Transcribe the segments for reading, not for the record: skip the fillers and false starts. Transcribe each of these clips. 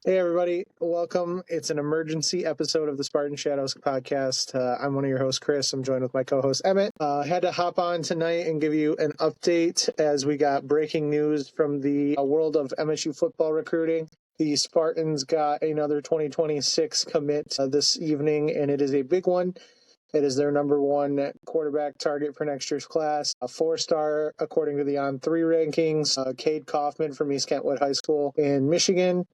Hey, everybody. Welcome. It's an emergency episode of the Spartan Shadows podcast. I'm one of your hosts, Chris. I'm joined with my co-host, Emmett. Had to hop on tonight and give you an update as we got breaking news from the world of MSU football recruiting. The Spartans got another 2026 commit this evening, and it is a big one. It is their number one quarterback target for next year's class. A 4-star, according to the On3 rankings, Kayd Coffman from East Kentwood High School in Michigan.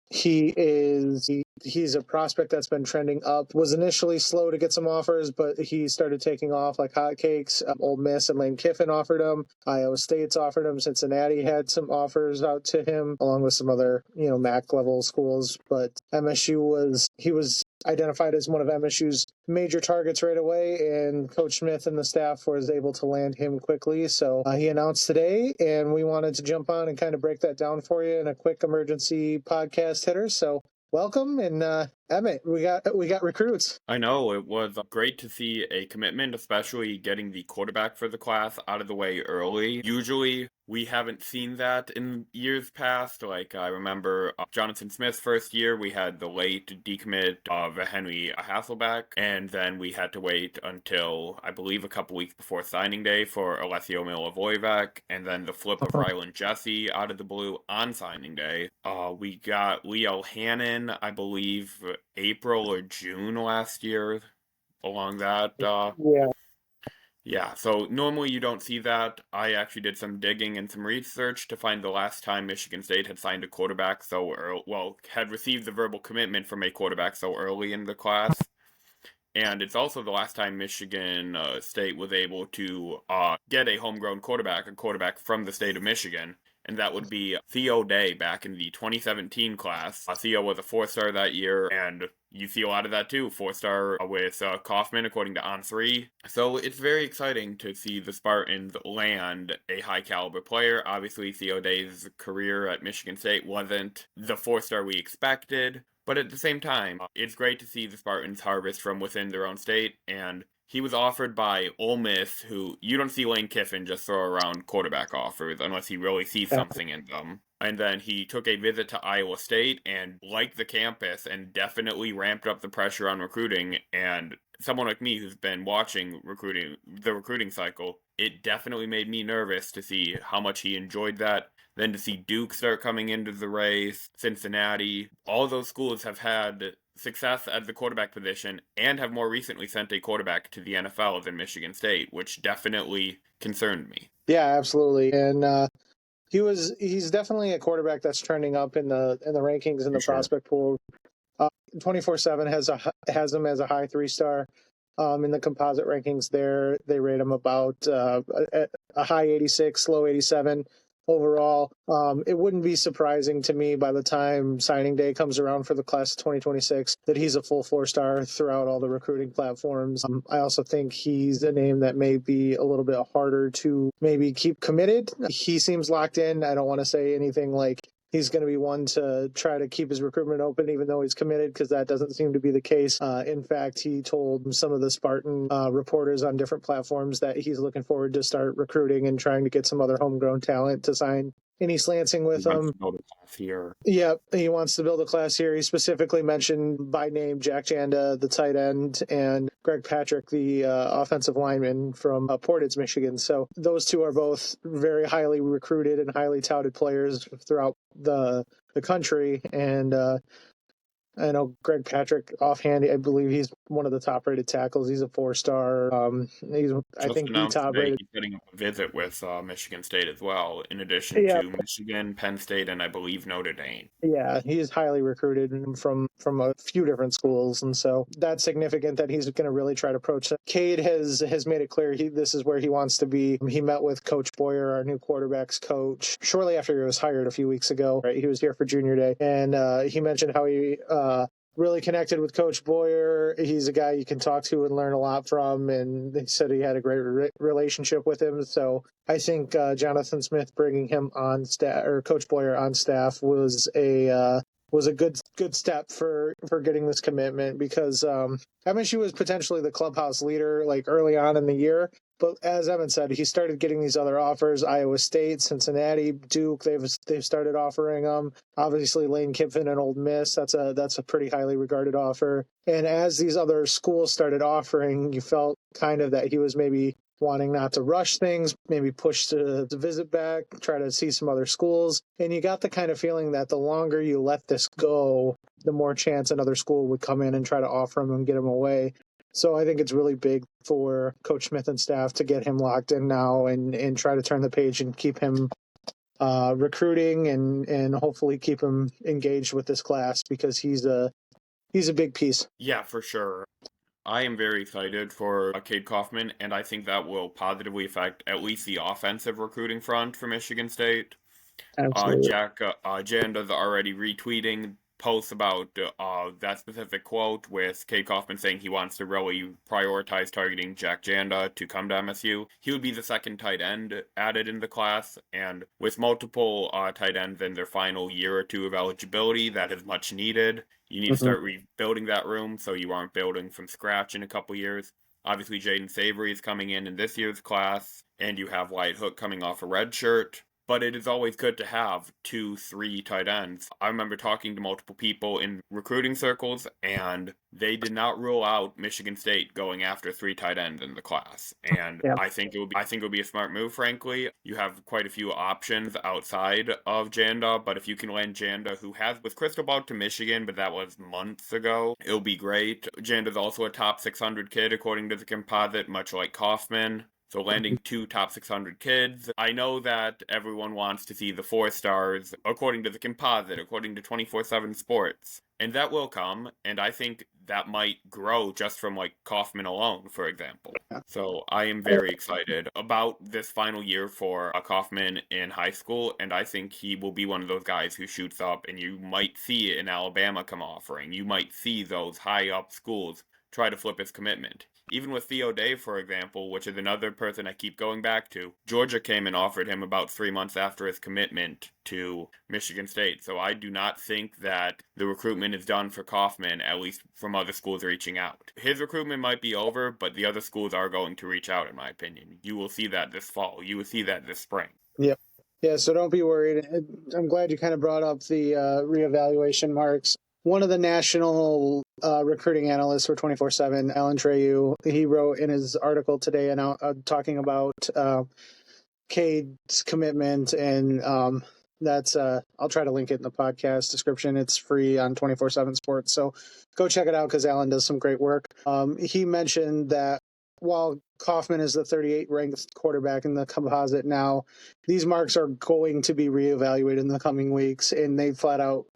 He's a prospect that's been trending up. Was initially slow to get some offers, but he started taking off like hotcakes. Ole Miss and Lane Kiffin offered him. Iowa State's offered him. Cincinnati had some offers out to him, along with some other, MAC level schools. But he was identified as one of MSU's major targets right away, and Coach Smith and the staff was able to land him quickly. So he announced today, and we wanted to jump on and kind of break that down for you in a quick emergency podcast hitter. So welcome, and Emmett, we got recruits. I know, it was great to see a commitment, especially getting the quarterback for the class out of the way early. Usually, we haven't seen that in years past. Like, I remember Jonathan Smith's first year, we had the late decommit of Henry Hasselbeck, and then we had to wait until, I believe, a couple weeks before signing day for Alessio Milivojevic, and then the flip of Rylan Jesse out of the blue on signing day. We got Leo Hannon, I believe, April or June last year, along that. Yeah, so normally you don't see that. I actually did some digging and some research to find the last time Michigan State had signed a quarterback had received the verbal commitment from a quarterback so early in the class. And it's also the last time Michigan State was able to get a homegrown quarterback, a quarterback from the state of Michigan. And that would be Theo Day back in the 2017 class. Theo was a 4-star that year, and you see a lot of that too. 4-star with Kaufman, according to On3. So it's very exciting to see the Spartans land a high-caliber player. Obviously, Theo Day's career at Michigan State wasn't the 4-star we expected, but at the same time, it's great to see the Spartans harvest from within their own state, and he was offered by Ole Miss, who you don't see Lane Kiffin just throw around quarterback offers unless he really sees something in them. And then he took a visit to Iowa State and liked the campus and definitely ramped up the pressure on recruiting. And someone like me who's been watching the recruiting cycle, it definitely made me nervous to see how much he enjoyed that. Then to see Duke start coming into the race, Cincinnati, all those schools have had success at the quarterback position and have more recently sent a quarterback to the NFL than Michigan State, which definitely concerned me. Yeah, absolutely. And he's definitely a quarterback that's trending up in the rankings in the prospect pool. 24/7 has him as a high 3-star. In the composite rankings there, they rate him about a high 86, low 87 overall. It wouldn't be surprising to me by the time signing day comes around for the class of 2026 that he's a full 4-star throughout all the recruiting platforms. I also think he's a name that may be a little bit harder to maybe keep committed. He seems locked in. I don't want to say anything like he's going to be one to try to keep his recruitment open, even though he's committed, because that doesn't seem to be the case. In fact, he told some of the Spartan reporters on different platforms that he's looking forward to start recruiting and trying to get some other homegrown talent to sign in East Lansing with him. Yeah, he wants to build a class here. He specifically mentioned by name Jack Janda, the tight end, and Greg Patrick, the offensive lineman from Portage, Michigan. So those two are both very highly recruited and highly touted players throughout the country. And I know Greg Patrick offhand, I believe he's one of the top-rated tackles. He's a 4-star. I think the top-rated. He's getting a visit with Michigan State as well, in addition to Michigan, Penn State, and I believe Notre Dame. Yeah, he is highly recruited from a few different schools, and so that's significant that he's going to really try to approach that. Kayd has made it clear this is where he wants to be. He met with Coach Boyer, our new quarterbacks coach, shortly after he was hired a few weeks ago. Right, he was here for junior day, and he mentioned how he really connected with Coach Boyer. He's a guy you can talk to and learn a lot from, and they said he had a great relationship with him. So I think Jonathan Smith bringing him on staff, or Coach Boyer on staff, was a good step for getting this commitment, because MSU was potentially the clubhouse leader like early on in the year. But as Emmett said, he started getting these other offers. Iowa State, Cincinnati, Duke, they've started offering them. Obviously, Lane Kiffin and Ole Miss, that's a pretty highly regarded offer. And as these other schools started offering, you felt kind of that he was maybe wanting not to rush things, maybe push to visit back, try to see some other schools. And you got the kind of feeling that the longer you let this go, the more chance another school would come in and try to offer him and get him away. So I think it's really big for Coach Smith and staff to get him locked in now and try to turn the page and keep him recruiting and hopefully keep him engaged with this class, because he's a big piece. Yeah, for sure. I am very excited for Kayd Coffman, and I think that will positively affect at least the offensive recruiting front for Michigan State. Absolutely. Jack Janda's already retweeting posts about that specific quote, with Kayd Coffman saying he wants to really prioritize targeting Jack Janda to come to MSU. He would be the second tight end added in the class, and with multiple tight ends in their final year or two of eligibility, that is much needed. You need to start rebuilding that room so you aren't building from scratch in a couple years. Obviously, Jaden Savory is coming in this year's class, and you have Wyatt Hook coming off a red shirt. But it is always good to have 2-3 tight ends. I remember talking to multiple people in recruiting circles, and they did not rule out Michigan State going after 3 tight ends in the class. And I think it would be a smart move, frankly. You have quite a few options outside of Janda, but if you can land Janda, who was crystal ball to Michigan, but that was months ago, it'll be great. Janda's also a top 600 kid according to the composite, much like Kaufman. So landing 2 top 600 kids. I know that everyone wants to see the 4 stars according to the composite, according to 24/7 Sports. And that will come, and I think that might grow just from like Kaufman alone, for example. So I am very excited about this final year for Kaufman in high school, and I think he will be one of those guys who shoots up, and you might see it in Alabama come offering. You might see those high up schools try to flip his commitment. Even with Theo Day, for example, which is another person I keep going back to, Georgia came and offered him about 3 months after his commitment to Michigan State. So I do not think that the recruitment is done for Kaufman, at least from other schools reaching out. His recruitment might be over, but the other schools are going to reach out, in my opinion. You will see that this fall. You will see that this spring. Yep. Yeah, so don't be worried. I'm glad you kind of brought up the reevaluation marks. One of the national recruiting analysts for 24/7, Allen Trieu, he wrote in his article today and talking about Kayd's commitment, and that's I'll try to link it in the podcast description. It's free on 24/7 Sports, so go check it out because Allen does some great work. He mentioned that while Kaufman is the 38th ranked quarterback in the composite now, these marks are going to be reevaluated in the coming weeks, and they flat out.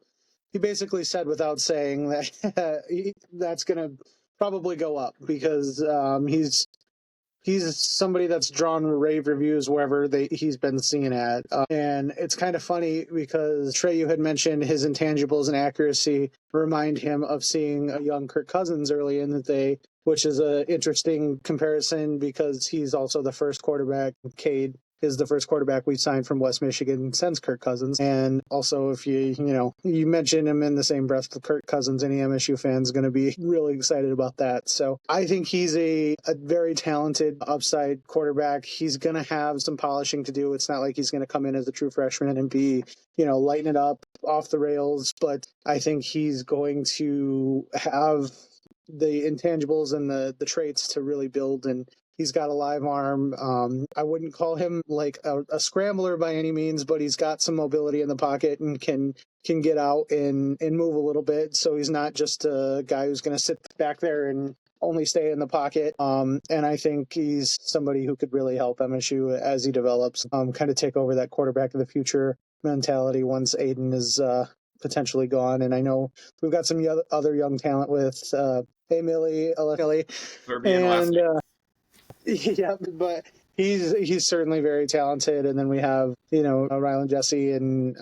He basically said, without saying, that that's going to probably go up because he's somebody that's drawn rave reviews wherever he's been seen at. And it's kind of funny because Trieu had mentioned his intangibles and accuracy remind him of seeing a young Kirk Cousins early in the day, which is an interesting comparison because he's also the first quarterback. Kayd is the first quarterback we signed from West Michigan since Kirk Cousins. And also, if you mention him in the same breath to Kirk Cousins, any MSU fan is going to be really excited about that. So I think he's a very talented upside quarterback. He's going to have some polishing to do. It's not like he's going to come in as a true freshman and be, lighting it up off the rails. But I think he's going to have the intangibles and the traits to really build, and he's got a live arm. I wouldn't call him like a scrambler by any means, but he's got some mobility in the pocket and can get out and move a little bit. So he's not just a guy who's going to sit back there and only stay in the pocket. And I think he's somebody who could really help MSU as he develops, kind of take over that quarterback of the future mentality once Aiden is potentially gone. And I know we've got some other young talent with Emily, and yeah, but he's certainly very talented. And then we have Rylan Jesse and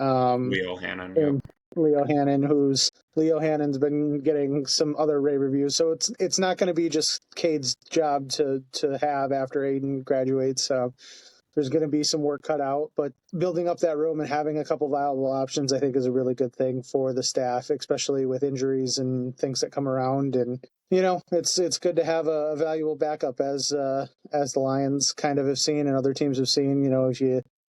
Leo Hannon. And Leo Hannon, Leo Hannon's been getting some other rave reviews. So it's not going to be just Kayd's job to have after Aiden graduates. There's going to be some work cut out, but building up that room and having a couple viable options, I think, is a really good thing for the staff, especially with injuries and things that come around. And, it's good to have a valuable backup as the Lions kind of have seen and other teams have seen. If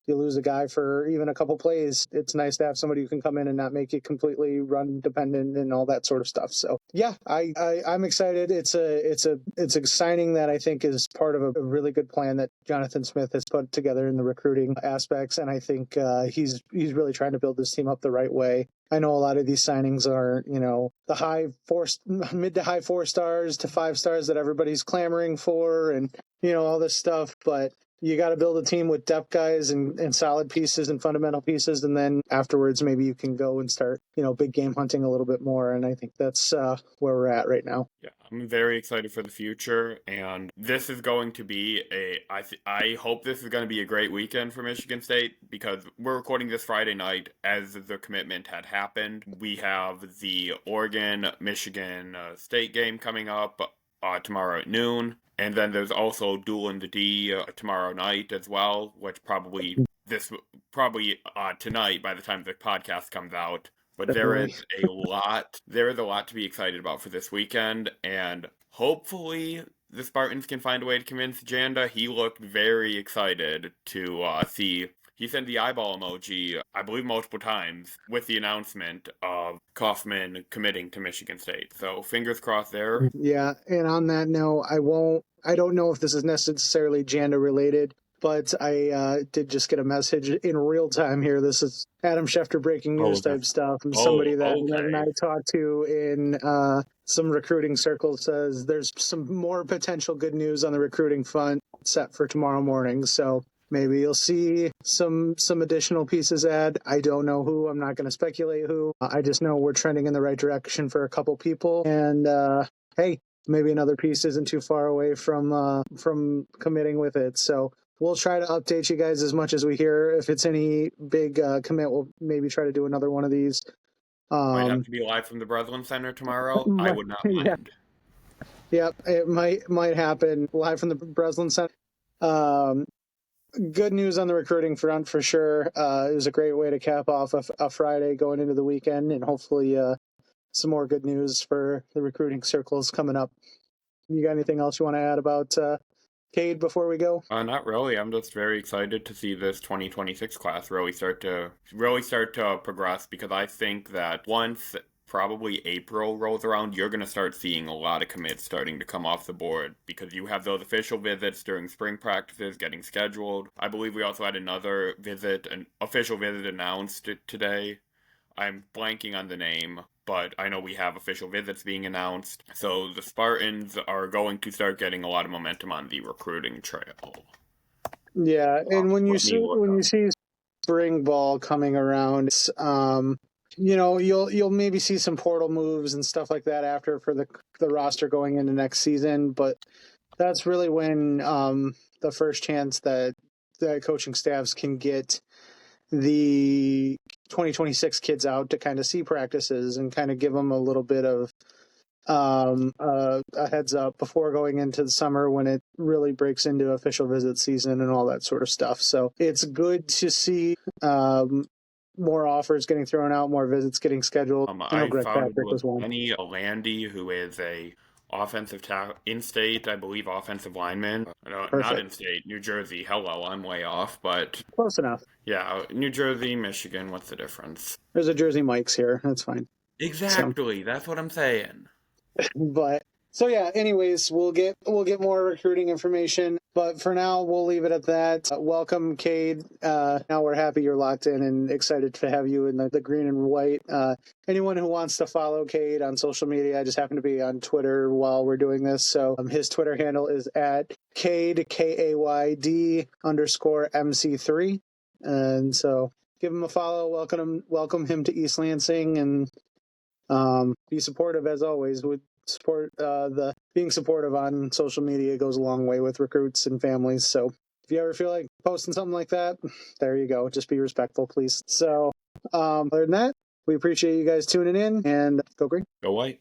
you lose a guy for even a couple plays, it's nice to have somebody who can come in and not make you completely run dependent and all that sort of stuff. So yeah, I'm excited. It's a signing that I think is part of a really good plan that Jonathan Smith has put together in the recruiting aspects, and I think he's really trying to build this team up the right way. I know a lot of these signings are, the mid to high 4 stars to 5 stars that everybody's clamoring for, and all this stuff, but you got to build a team with depth guys and solid pieces and fundamental pieces. And then afterwards, maybe you can go and start, big game hunting a little bit more. And I think that's where we're at right now. Yeah, I'm very excited for the future. And this is going to be I hope this is going to be a great weekend for Michigan State, because we're recording this Friday night as the commitment had happened. We have the Oregon-Michigan State game coming up tomorrow at noon. And then there's also Duel in the D tomorrow night as well, which probably tonight by the time the podcast comes out. But there is a lot to be excited about for this weekend, and hopefully the Spartans can find a way to convince Janda. He looked very excited to see. He sent the eyeball emoji, I believe, multiple times with the announcement of Kaufman committing to Michigan State. So fingers crossed there. Yeah, and on that note, I don't know if this is necessarily Janda related, but I did just get a message in real time here. This is Adam Schefter breaking news type stuff. Somebody that Emmett and I talked to in some recruiting circles says there's some more potential good news on the recruiting front set for tomorrow morning. So maybe you'll see some additional pieces add. I don't know who. I'm not going to speculate who. I just know we're trending in the right direction for a couple people. And hey, maybe another piece isn't too far away from committing with it. So we'll try to update you guys as much as we hear. If it's any big commit, we'll maybe try to do another one of these. Might have to be live from the Breslin Center tomorrow. I would not mind. Yep, it might happen live from the Breslin Center. Good news on the recruiting front for sure. It was a great way to cap off a Friday going into the weekend, and hopefully some more good news for the recruiting circles coming up. You got anything else you want to add about Kayd before we go? Not really. I'm just very excited to see this 2026 class really start to progress, because I think that once probably April rolls around, you're going to start seeing a lot of commits starting to come off the board, because you have those official visits during spring practices getting scheduled. I believe we also had another visit, an official visit announced today. I'm blanking on the name, but I know we have official visits being announced. So the Spartans are going to start getting a lot of momentum on the recruiting trail. Yeah, and when you see spring ball coming around, you'll maybe see some portal moves and stuff like that after for the roster going into next season. But that's really when the first chance that coaching staffs can get the 2026 kids out to kind of see practices and kind of give them a little bit of a heads up before going into the summer, when it really breaks into official visit season and all that sort of stuff. So it's good to see more offers getting thrown out, more visits getting scheduled. I know Greg Patrick was one. Lenny Landy, who is a offensive in-state, I believe, offensive lineman. Not in-state, New Jersey. Hello, I'm way off, but close enough. Yeah, New Jersey, Michigan. What's the difference? There's a Jersey Mike's here. That's fine. Exactly. That's what I'm saying. But so yeah. Anyways, we'll get more recruiting information. But for now, we'll leave it at that. Welcome, Kayd. Now we're happy you're locked in and excited to have you in the green and white. Anyone who wants to follow Kayd on social media, I just happen to be on Twitter while we're doing this. So his Twitter handle is at Kayd, KAYD _MC3. And so give him a follow. Welcome him to East Lansing, and be supportive as always. Being supportive on social media goes a long way with recruits and families. So if you ever feel like posting something like that, there you go. Just be respectful, please. So other than that, we appreciate you guys tuning in, and go green. Go white.